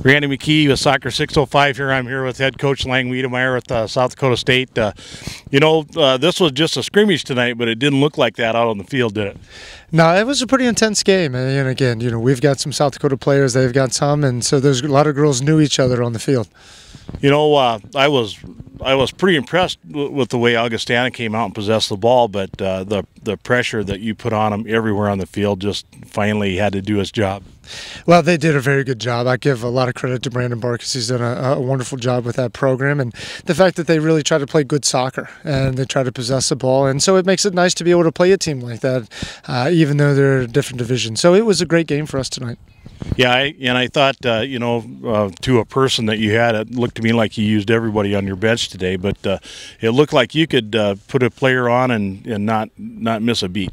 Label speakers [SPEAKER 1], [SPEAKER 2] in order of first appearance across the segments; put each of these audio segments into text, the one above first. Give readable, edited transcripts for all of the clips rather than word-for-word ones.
[SPEAKER 1] Randy McKee with Soccer 605 here. I'm here with head coach Lang Wedemeyer with South Dakota State. This was just a scrimmage tonight, but it didn't look like that out on the field, did it?
[SPEAKER 2] No, it was a pretty intense game. And again, we've got some South Dakota players, they've got some, and so there's a lot of girls knew each other on the field.
[SPEAKER 1] I was pretty impressed with the way Augustana came out and possessed the ball, but the pressure that you put on them everywhere on the field just finally had to do its job.
[SPEAKER 2] Well, they did a very good job. I give a lot of credit to Brandon Barkis. He's done a wonderful job with that program, and the fact that they really try to play good soccer and they try to possess the ball, and so it makes it nice to be able to play a team like that, even though they're a different division. So it was a great game for us tonight.
[SPEAKER 1] Yeah, I thought, to a person that you had, it looked to me like you used everybody on your bench today, but it looked like you could put a player on and not miss a beat.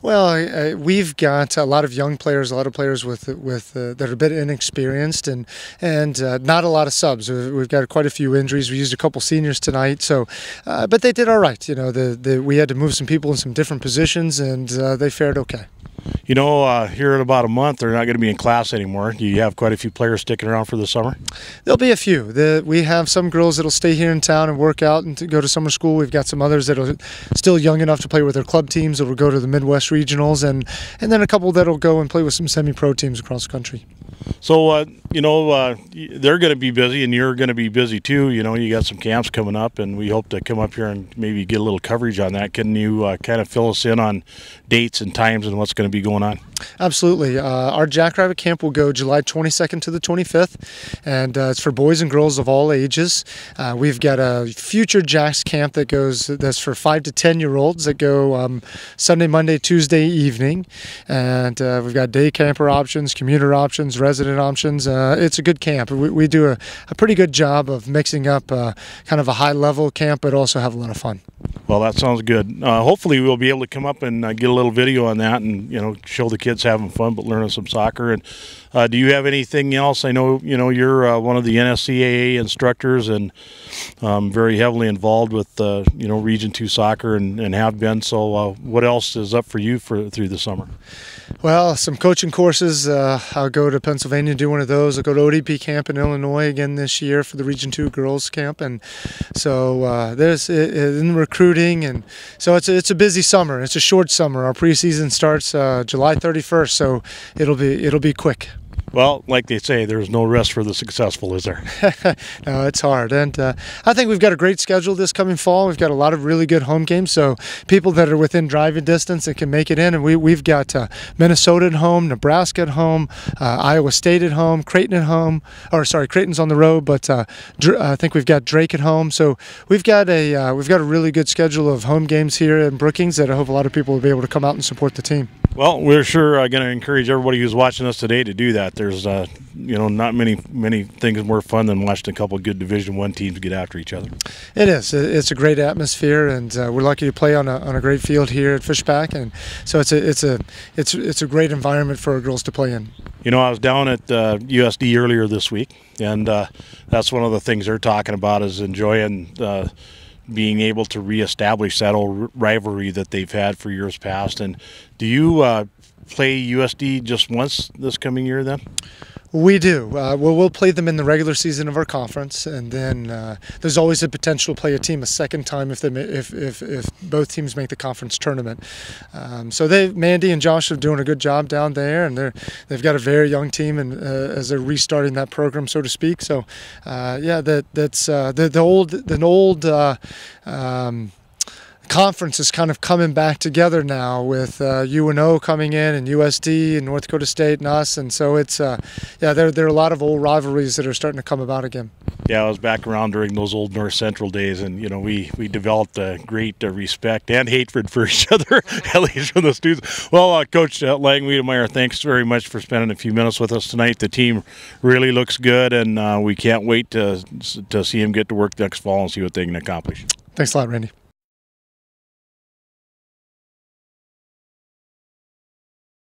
[SPEAKER 2] Well, we've got a lot of young players, a lot of players that are a bit inexperienced, and not a lot of subs. We've got quite a few injuries. We used a couple seniors tonight, so but they did all right. We had to move some people in some different positions, and they fared okay.
[SPEAKER 1] Here in about a month, they're not going to be in class anymore. Do you have quite a few players sticking around for the summer?
[SPEAKER 2] There'll be a few. We have some girls that'll stay here in town and work out and to go to summer school. We've got some others that are still young enough to play with their club teams that will go to the Midwest regionals, and then a couple that'll go and play with some semi-pro teams across the country.
[SPEAKER 1] So, they're going to be busy, and you're going to be busy too. You got some camps coming up, and we hope to come up here and maybe get a little coverage on that. Can you kind of fill us in on dates and times and what's going to be going on?
[SPEAKER 2] Absolutely. Our Jackrabbit Camp will go July 22nd to the 25th, and it's for boys and girls of all ages. We've got a Future Jacks Camp that's for 5 to 10-year-olds that go Sunday, Monday, Tuesday evening, and we've got day camper options, commuter options, resident options. It's a good camp. We do a pretty good job of mixing up kind of a high-level camp, but also have a lot of fun.
[SPEAKER 1] Well, that sounds good. Hopefully we'll be able to come up and get a little video on that and, show the kids having fun but learning some soccer. And do you have anything else? I know, you're one of the NSCAA instructors and very heavily involved with, Region 2 soccer and have been. So what else is up for you through the summer?
[SPEAKER 2] Well, some coaching courses. I'll go to Pennsylvania and do one of those. I'll go to ODP camp in Illinois again this year for the Region 2 girls camp, and so there's in recruiting, and so it's a busy summer. It's a short summer. Our preseason starts July 31st, so it'll be quick.
[SPEAKER 1] Well, like they say, there's no rest for the successful, is there?
[SPEAKER 2] No, it's hard. And I think we've got a great schedule this coming fall. We've got a lot of really good home games, so people that are within driving distance and can make it in. And we've got Minnesota at home, Nebraska at home, Iowa State at home, Creighton at home. Creighton's on the road, but I think we've got Drake at home. So we've got a really good schedule of home games here in Brookings that I hope a lot of people will be able to come out and support the team.
[SPEAKER 1] Well, we're sure going to encourage everybody who's watching us today to do that. There's, not many things more fun than watching a couple of good Division I teams get after each other.
[SPEAKER 2] It is. It's a great atmosphere, and we're lucky to play on a great field here at Fishback, and so it's a great environment for our girls to play in.
[SPEAKER 1] I was down at USD earlier this week, and that's one of the things they're talking about is enjoying being able to reestablish that old rivalry that they've had for years past. And do you play USD just once this coming year then?
[SPEAKER 2] We do. We'll play them in the regular season of our conference, and then there's always a potential to play a team a second time if both teams make the conference tournament. So Mandy and Josh are doing a good job down there, and they've got a very young team, and as they're restarting that program, so to speak. So yeah, that's the old conference is kind of coming back together now with UNO coming in and USD and North Dakota State and us, and so it's there are a lot of old rivalries that are starting to come about again.
[SPEAKER 1] Yeah, I was back around during those old North Central days, and we developed a great respect and hatred for each other, at least from the students. Well, Coach Lang Wedemeyer, thanks very much for spending a few minutes with us tonight. The team really looks good, and we can't wait to see him get to work next fall and see what they can accomplish.
[SPEAKER 2] Thanks a lot, Randy.